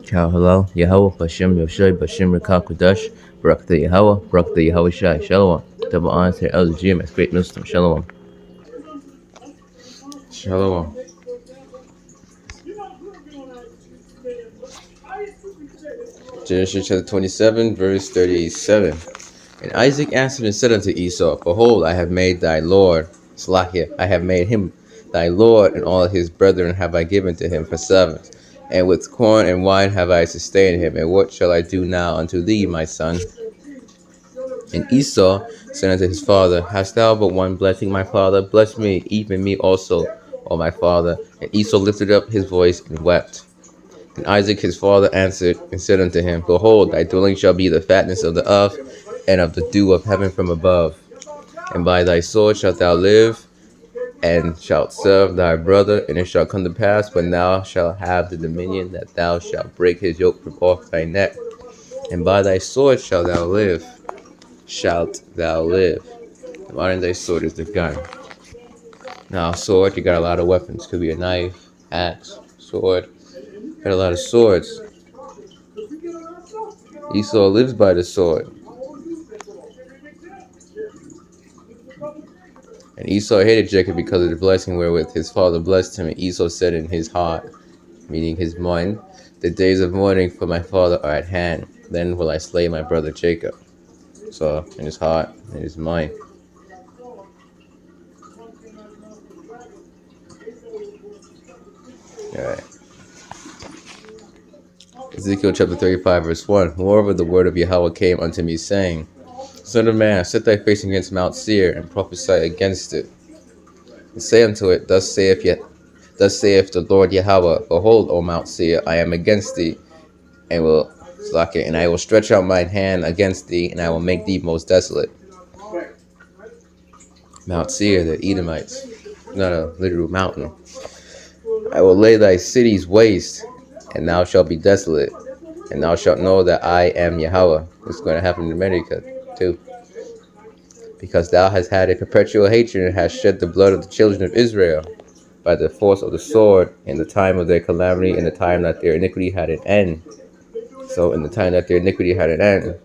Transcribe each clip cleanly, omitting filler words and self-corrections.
Kal Halal, Yahweh, Bashem Yoshai, Bashem Rekal Kudash, Barak the Yahweh, Barak the Yahweh Shai, Shalom. Double honors to Elder Jim as Great Wisdom, Shalom. Shalom. Genesis chapter 27, verse 37. And Isaac answered and said unto Esau, Behold, I have made thy Lord, Salahia, I have made him thy Lord, and all his brethren have I given to him for servants. And with corn and wine have I sustained him. And what shall I do now unto thee, my son? And Esau said unto his father, Hast thou but one blessing, my father? Bless me, even me also, O my father. And Esau lifted up his voice and wept. And Isaac his father answered and said unto him, Behold, thy dwelling shall be the fatness of the earth, and of the dew of heaven from above. And by thy sword shalt thou live, and shalt serve thy brother. And it shall come to pass, when thou shalt have the dominion, that thou shalt break his yoke from off thy neck. And by thy sword shalt thou live. Shalt thou live. The modern day sword is the gun. Now, sword, you got a lot of weapons. Could be a knife, axe, sword. Got a lot of swords. Esau lives by the sword. And Esau hated Jacob because of the blessing wherewith his father blessed him. And Esau said in his heart, meaning his mind, the days of mourning for my father are at hand. Then will I slay my brother Jacob. So, in his heart, in his mind. Alright. Ezekiel chapter 35, verse 1. Moreover, the word of Yahweh came unto me, saying, Son of man, set thy face against Mount Seir, and prophesy against it. And say unto it, Thus saith the Lord Yahweh, Behold, O Mount Seir, I am against thee, and I will stretch out mine hand against thee, and I will make thee most desolate. Mount Seir, the Edomites, not a literal mountain. I will lay thy cities waste, and thou shalt be desolate, and thou shalt know that I am Yahweh. This is going to happen in America too. Because thou hast had a perpetual hatred and hast shed the blood of the children of Israel by the force of the sword in the time of their calamity, in the time that their iniquity had an end. So in the time that their iniquity had an end,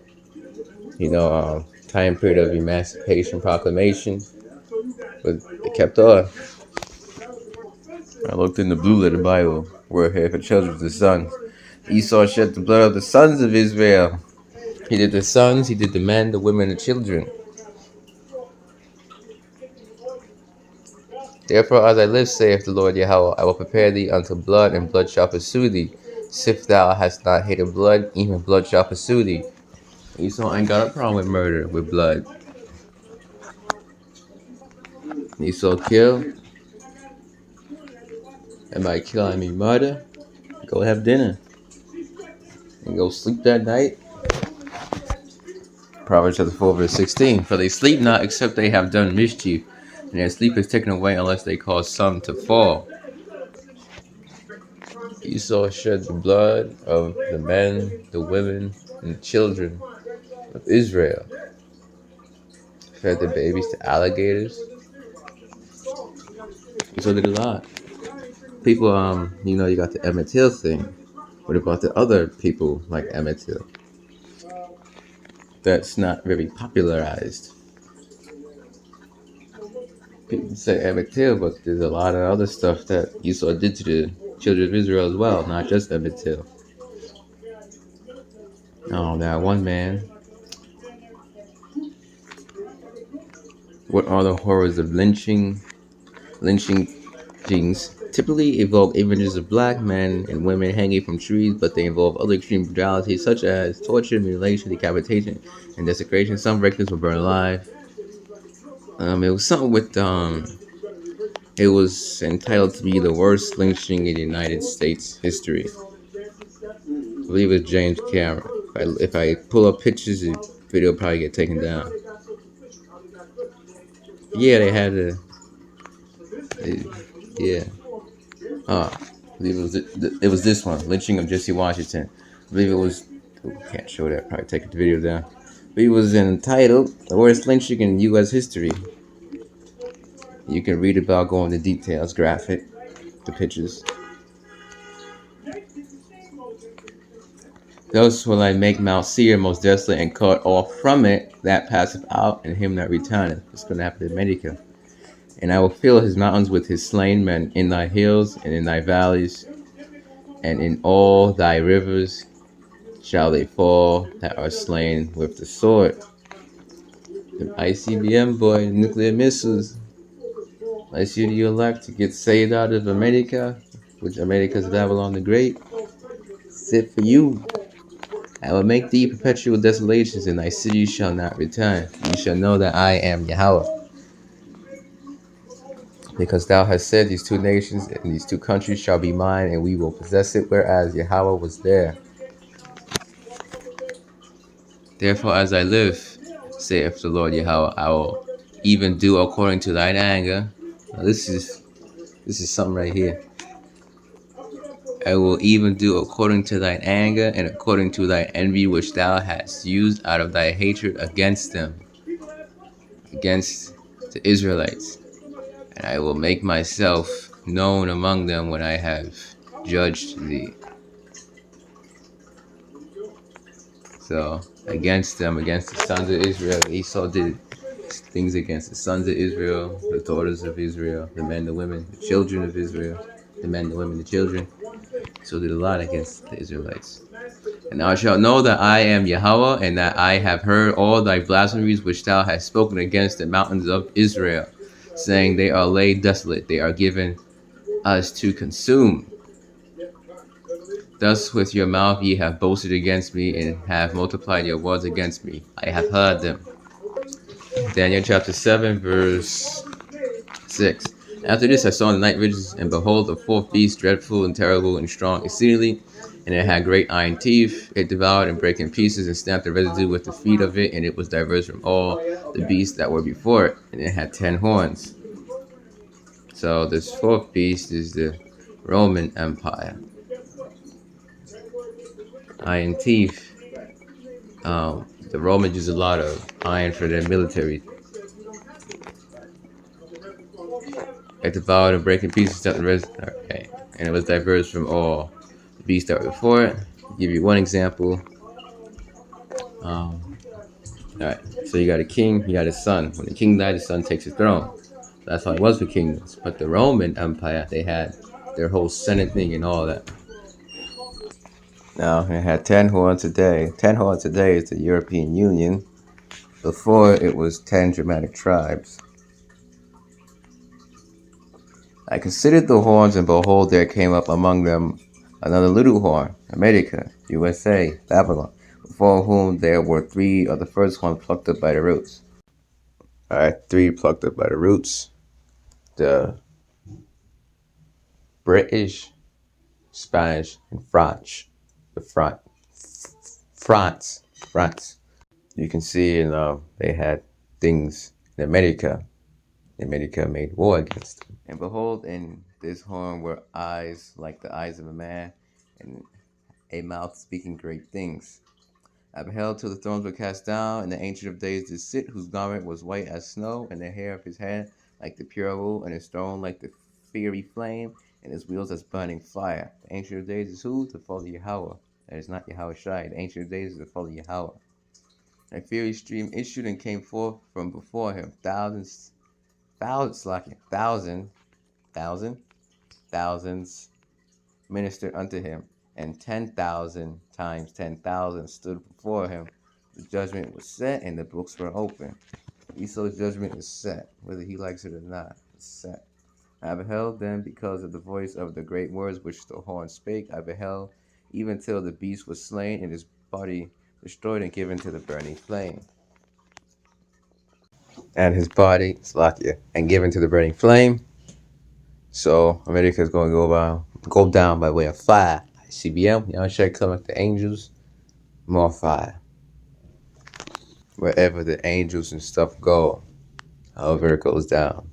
time period of emancipation proclamation, but it kept on. I looked in the blue letter Bible, where here for children of the sons. Esau shed the blood of the sons of Israel. He did the sons, he did the men, the women, the children. Therefore, as I live, saith the Lord Yahweh, I will prepare thee unto blood, and blood shall pursue thee. If thou hast not hated blood, even blood shall pursue thee. Esau ain't got a problem with murder, with blood. Esau kill, and by kill I mean murder. Go have dinner, and go sleep that night. Proverbs chapter 4, verse 16. For they sleep not, except they have done mischief, and their sleep is taken away unless they cause some to fall. Esau shed the blood of the men, the women, and the children of Israel. Fed the babies to alligators. Esau did a lot. People, you got the Emmett Till thing. What about the other people like Emmett Till? That's not very popularized. People say Emmett Till, but there's a lot of other stuff that Esau did to the children of Israel as well, not just Emmett Till. Oh, that one man. What are the horrors of lynching? Lynchings typically evoke images of black men and women hanging from trees, but they involve other extreme brutalities such as torture, mutilation, decapitation, and desecration. Some victims were burned alive. It was something with it was entitled to be the worst lynching in United States history. I believe it was James Cameron. If I pull up pictures, the video will probably get taken down. Yeah, they had yeah. I believe it was this one, lynching of Jesse Washington. I believe it was. Can't show that. Probably take the video down. But it was entitled "The Worst Lynching in U.S. History." You can read about, go into details, graphic, the pictures. Thus will I make Mount Seir most desolate, and cut off from it that passeth out, and him that returneth. It's going to happen to Medica. And I will fill his mountains with his slain men in thy hills and in thy valleys, and in all thy rivers shall they fall that are slain with the sword. The ICBM boy, nuclear missiles. I see you elect to get saved out of America, which America is Babylon the Great. Sit for you. I will make thee perpetual desolations, and thy cities shall not return. You shall know that I am Yahweh. Because thou hast said, these two nations and these two countries shall be mine, and we will possess it, whereas Yahweh was there. Therefore, as I live, saith the Lord Yahweh, I will even do according to thine anger. Now, this is something right here. I will even do according to thine anger and according to thy envy which thou hast used out of thy hatred against them, against the Israelites. And I will make myself known among them when I have judged thee. So, against them, against the sons of Israel, Esau did things against the sons of Israel, the daughters of Israel, the men, the women, the children of Israel, the men, the women, the children. So did a lot against the Israelites. And thou shalt know that I am Yahweh, and that I have heard all thy blasphemies which thou hast spoken against the mountains of Israel, saying, they are laid desolate, they are given us to consume. Thus with your mouth ye have boasted against me, and have multiplied your words against me. I have heard them. Daniel chapter 7, verse 6. After this I saw in the night visions, and behold, a fourth beast, dreadful and terrible and strong exceedingly, and it had great iron teeth. It devoured and brake in pieces, and stamped the residue with the feet of it, and it was diverse from all the beasts that were before it, and it had 10 horns. So this fourth beast is the Roman Empire. Iron teeth. The Romans used a lot of iron for their military. It devoured and brake in pieces, stamped the rest. Okay, and it was diverse from all the beasts that were before it. I'll give you one example. Alright, so you got a king, you got a son. When the king died, the son takes the throne. That's how it was for kingdoms. But the Roman Empire, they had their whole Senate thing and all that. Now, it had 10 horns a day. 10 horns a day is the European Union. Before, it was 10 Germanic tribes. I considered the horns, and behold, there came up among them another little horn, America, USA, Babylon, before whom there were 3 of the first horns plucked up by the roots. Alright, 3 plucked up by the roots. The British, Spanish, and French. France. You can see they had things in America. America made war against them. And behold, in this horn were eyes like the eyes of a man, and a mouth speaking great things. I beheld till the thrones were cast down, and the Ancient of Days did sit, whose garment was white as snow, and the hair of his head like the pure wool, and his throne like the fiery flame, and his wheels as burning fire. The Ancient of Days is who? The fall of Yahweh. That is not Yahweh Shai. The Ancient of Days is the fall of Yahweh. A fiery stream issued and came forth from before him. Thousands ministered unto him, and 10,000 times 10,000 stood before him. The judgment was set, and the books were open. Esau's judgment is set, whether he likes it or not. It's set. I beheld then, because of the voice of the great words which the horn spake, I beheld even till the beast was slain, and his body destroyed and given to the burning flame. And his body, Slakia, and given to the burning flame. So America is going to go down by way of fire. CBM, y'all check come like the angels, more fire. Wherever the angels and stuff go, however it goes down.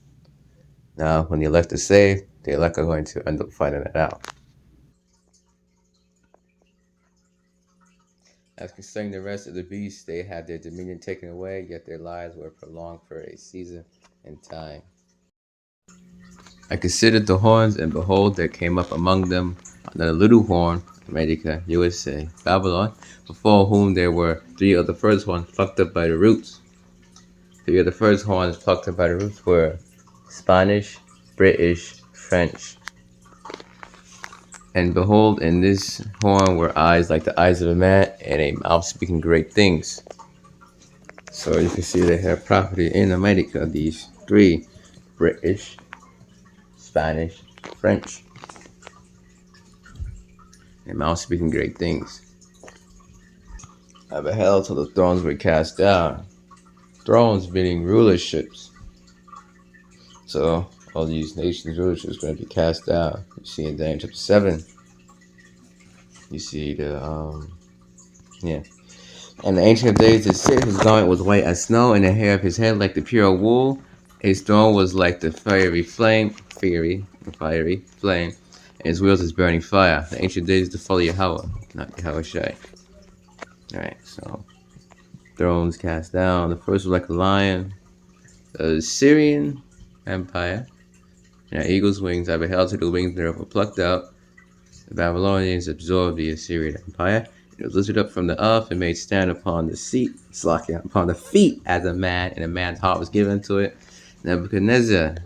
Now, when the elect are saved, the elect are going to end up finding it out. As concerning the rest of the beasts, they had their dominion taken away, yet their lives were prolonged for a season and time. I considered the horns, and behold, there came up among them another little horn, America, USA, Babylon, before whom there were 3 of the first horns plucked up by the roots. 3 of the first horns plucked up by the roots were Spanish, British, French. And behold, in this horn were eyes like the eyes of a man, and a mouth speaking great things. So you can see they have property in America, these 3, British, Spanish, French. And mouth speaking great things. I beheld till the thrones were cast down. Thrones meaning rulerships. So all these nations' rulerships are going to be cast down. You see in Daniel chapter 7. You see the And the Ancient of Days did sit, his garment was white as snow, and the hair of his head like the pure wool. His throne was like the fiery flame, and his wheels is burning fire. The Ancient of Days is to follow Yahweh, not Yahweh Shai. Alright, so thrones cast down. The first was like a lion. The Syrian Empire. And eagle's wings I beheld till the wings thereof were plucked out. The Babylonians absorbed the Assyrian Empire. It was lifted up from the earth and made stand upon the upon the feet as a man, and a man's heart was given to it. Nebuchadnezzar,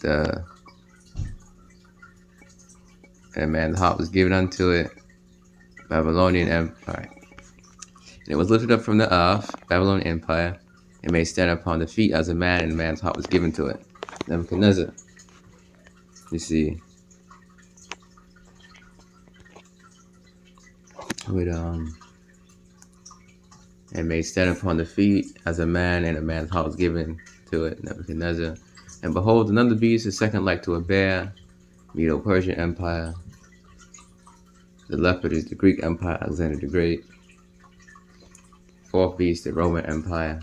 and a man's heart was given unto it. Babylonian Empire. And it was lifted up from the earth, Babylonian Empire, and made stand upon the feet as a man, and a man's heart was given to it. Nebuchadnezzar. You see, with and made stand upon the feet as a man, and a man's heart was given to it. Nebuchadnezzar. And behold, another beast, the second like to a bear, Medo-Persian Empire. The leopard is the Greek Empire, Alexander the Great. Fourth beast, the Roman Empire.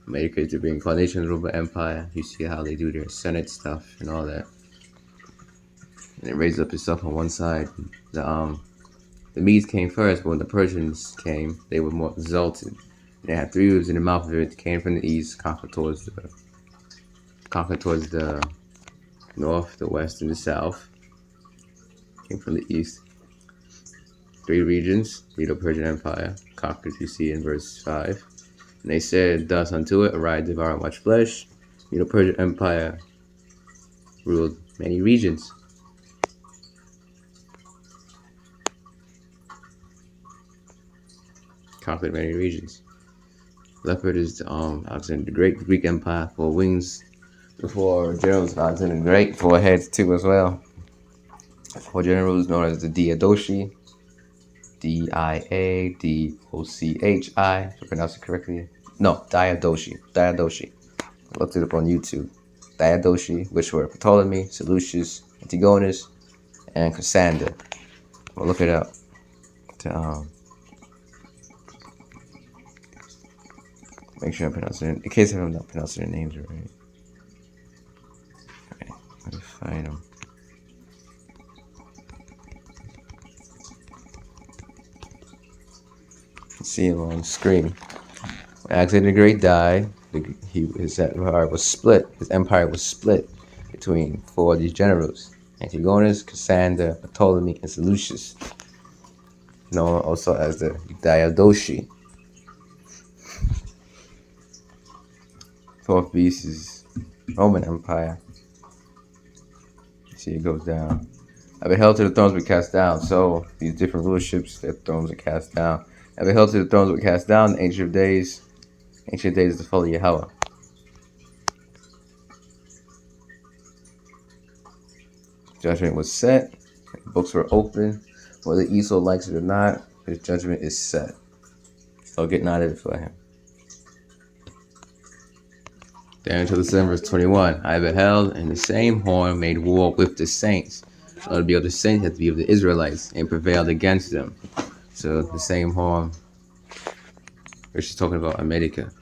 America is the reincarnation of the Roman Empire. You see how they do their Senate stuff and all that. And it raised up itself on one side. The Medes came first, but when the Persians came, they were more exalted. They had 3 rivers in the mouth of it, came from the east, conquered towards the north, the west, and the south. Came from the east. 3 regions, Medo-Persian Empire, conquered, you see in verse 5. And they said thus unto it, arise, devour much flesh. Medo-Persian Empire ruled many regions. Conquered many regions. Leopard is Alexander the Great, the Greek Empire, 4 wings. The 4 generals of Alexander the Great, 4 heads too as well. 4 generals known as the Diadochi, Diadochi, if I pronounce it correctly. No, Diadochi. I looked it up on YouTube. Diadochi, which were Ptolemy, Seleucus, Antigonus, and Cassander. We'll look it up. Make sure I'm pronouncing it, in case I'm not pronouncing their names right. Okay, let me find them. You can see him on the screen. When Alexander the Great died, his empire was split. Between 4 of these generals: Antigonus, Cassander, Ptolemy, and Seleucus, known also as the Diadochi. 4th beast is Roman Empire. You see it goes down. I beheld till the thrones were cast down. So these different rulerships, their thrones are cast down. I beheld till the thrones were cast down. The Ancient of Days is to follow Yahweh. Judgment was set. Books were open. Whether Esau likes it or not, his judgment is set. So get out of it for him. Down to the 7 verse 21. I beheld, and the same horn made war with the saints. So to be of the saints had to be of the Israelites, and prevailed against them. So the same horn, which is talking about America.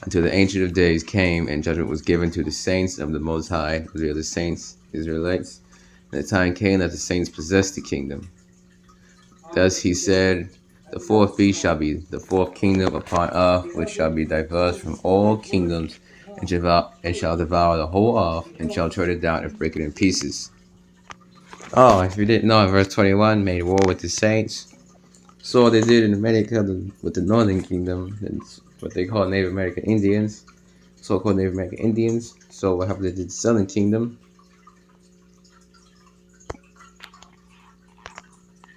Until the Ancient of Days came, and judgment was given to the saints of the Most High, who are the saints, Israelites. And the time came that the saints possessed the kingdom. Thus he said, the 4th beast shall be the 4th kingdom upon earth, which shall be diverse from all kingdoms, and shall devour the whole earth, and shall tread it down and break it in pieces. Oh, if you didn't know, in verse 21, made war with the saints. So what they did in America with the Northern Kingdom, it's what they call Native American Indians, so-called Native American Indians. So what happened to the Southern Kingdom?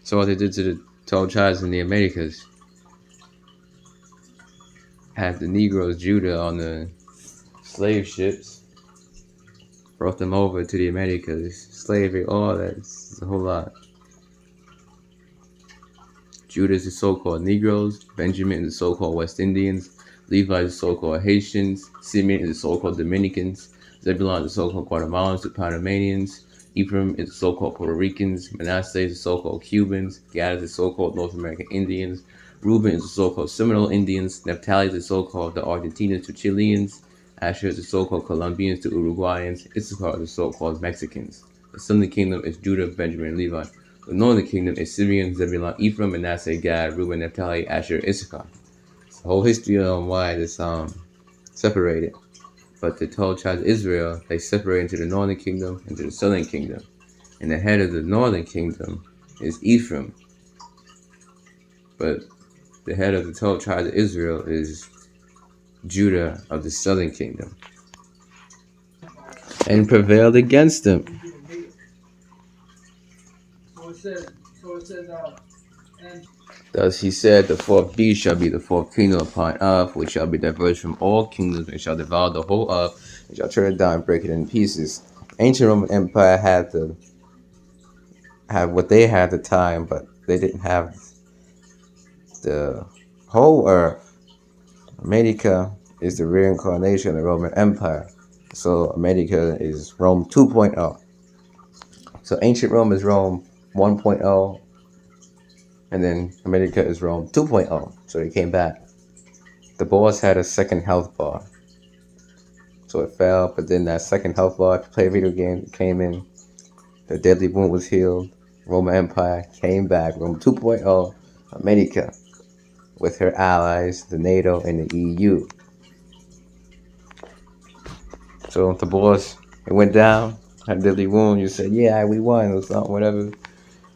So what they did to the 12 tribes in the Americas, had the Negroes, Judah, on the slave ships, brought them over to the Americas, slavery, all that. It's a whole lot. Judah is the so-called Negroes, Benjamin is the so-called West Indians, Levi is the so-called Haitians, Simeon is the so-called Dominicans, Zebulon is the so-called Guatemalans, the Panamanians, Ephraim is the so-called Puerto Ricans, Manasseh is the so-called Cubans, Gad is the so-called North American Indians, Reuben is the so-called Seminole Indians, Naphtali is the so-called the Argentinians to Chileans, Asher is the so-called Colombians to Uruguayans, Issachar is the so-called Mexicans. The southern kingdom is Judah, Benjamin, and Levi. The northern kingdom is Simeon, Zebulun, Ephraim, Manasseh, Gad, Reuben, Naphtali, Asher, Issachar. It's the whole history on why this separated. But the 12 tribes of Israel, they separate into the northern kingdom and to the southern kingdom. And the head of the northern kingdom is Ephraim. But the head of the 12 tribes of Israel is Judah of the southern kingdom. And prevailed against them. Thus he said, the fourth beast shall be the fourth kingdom upon earth, which shall be diverse from all kingdoms, and shall devour the whole earth, and shall turn it down and break it in pieces. Ancient Roman Empire had to have what they had at the time, but they didn't have the whole earth. America is the reincarnation of the Roman Empire. So America is Rome 2.0. So ancient Rome is Rome 1.0, and then America is Rome 2.0. So they came back. The boss had a second health bar. So it fell, but then that second health bar to play video game came in. The deadly wound was healed. Roman Empire came back. Rome 2.0, America, with her allies, the NATO and the EU. So the boss, it went down, had a deadly wound. You said, yeah, we won or something, whatever.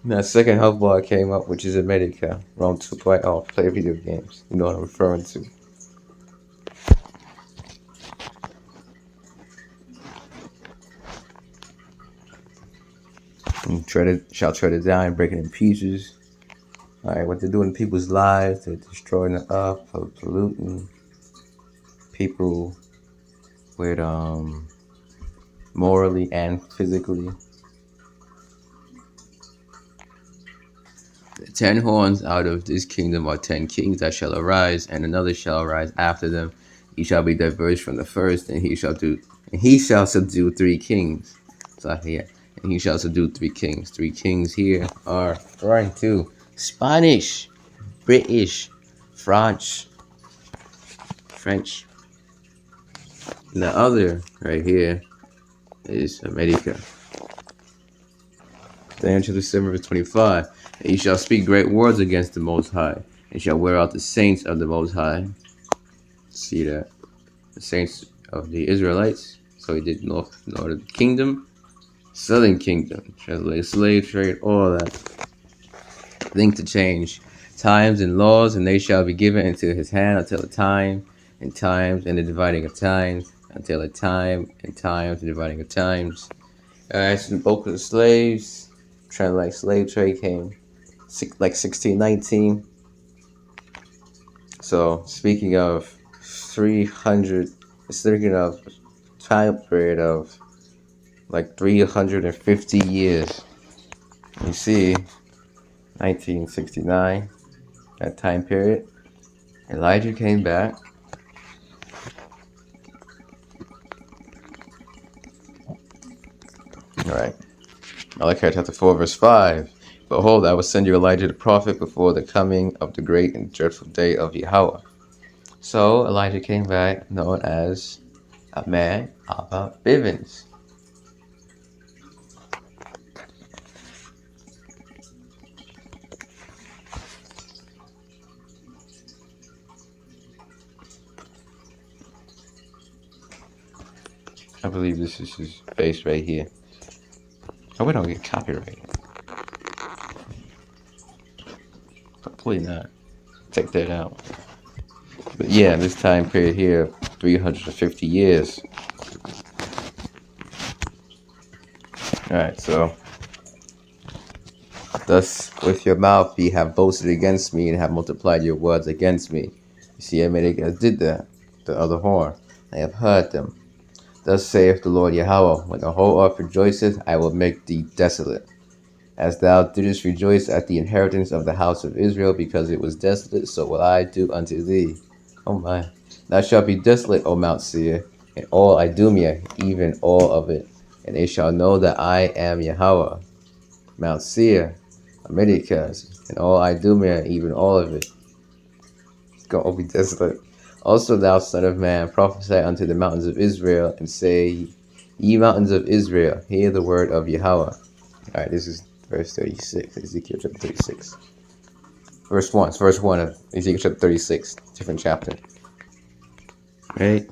And that second health bar came up, which is America. Rome 2.0, play video games. You know what I'm referring to. And shall tread it down and break it in pieces. Alright, what they're doing to people's lives, they're destroying the earth, polluting people with morally and physically. The 10 horns out of this kingdom are 10 kings that shall arise, and another shall arise after them. He shall be diverse from the first, and he shall subdue 3 kings. So here, and he shall subdue 3 kings. 3 kings here are referring to Spanish, British, French. And the other right here is America. Daniel chapter 7 verse 25. And he shall speak great words against the Most High, and shall wear out the saints of the Most High. See that? The saints of the Israelites. So he did northern kingdom, southern kingdom, translate slave trade, all that. Things to change. Times and laws, and they shall be given into his hand until a time, and times, and the dividing of times, until a time, and times, and dividing of times. So the bulk of the slaves, trying to like slave trade came like 1619. So speaking of 300, speaking of time period of like 350 years. You see, 1969, that time period, Elijah came back. All right. Malachi chapter 4, verse 5. Behold, I will send you Elijah the prophet before the coming of the great and dreadful day of Yahweh. So Elijah came back, known as a man Abba Bivens. I believe this is his face right here. hope I don't get copyrighted. Hopefully not. Take that out. But yeah, this time period here, 350 years. Alright, so thus with your mouth ye have boasted against me and have multiplied your words against me. You see, I did that, the other horn. I have heard them. Thus saith the Lord Yahweh, when the whole earth rejoiceth, I will make thee desolate. As thou didst rejoice at the inheritance of the house of Israel, because it was desolate, so will I do unto thee. Oh my. Thou shalt be desolate, O Mount Seir, and all Idumea, even all of it. And they shall know that I am Yahweh. Mount Seir, Americas, and all Idumea, even all of it. It's going to be desolate. Also, thou son of man, prophesy unto the mountains of Israel, and say, Ye mountains of Israel, hear the word of Yahweh. Alright, this is verse 36, Ezekiel chapter 36. Verse 1, it's verse 1 of Ezekiel chapter 36, different chapter. Right?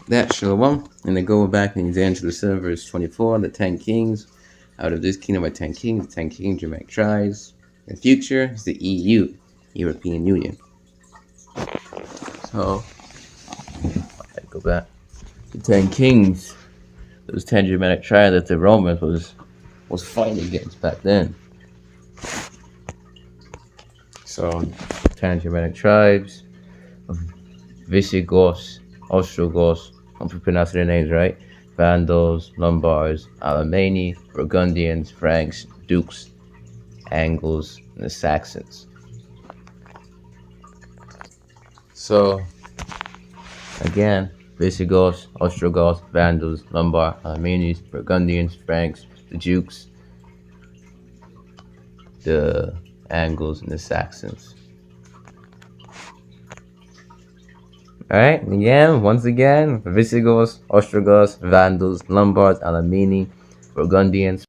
That Shalom. And then go back in Isaiah chapter 7, verse 24, the 10 kings. Out of this kingdom are 10 kings, the 10 kings, Germanic tribes. The future is the EU, European Union. So, I go back. The 10 kings, those 10 Germanic tribes that the Romans was fighting against back then. So, 10 Germanic tribes, Visigoths, Ostrogoths, I'm pronouncing their names right, Vandals, Lombards, Alemanni, Burgundians, Franks, Dukes, Angles, and the Saxons. So, again, Visigoths, Ostrogoths, Vandals, Lombards, Alemannis, Burgundians, Franks, the Dukes, the Angles, and the Saxons. Alright, again, once again, Visigoths, Ostrogoths, Vandals, Lombards, Alemanni, Burgundians,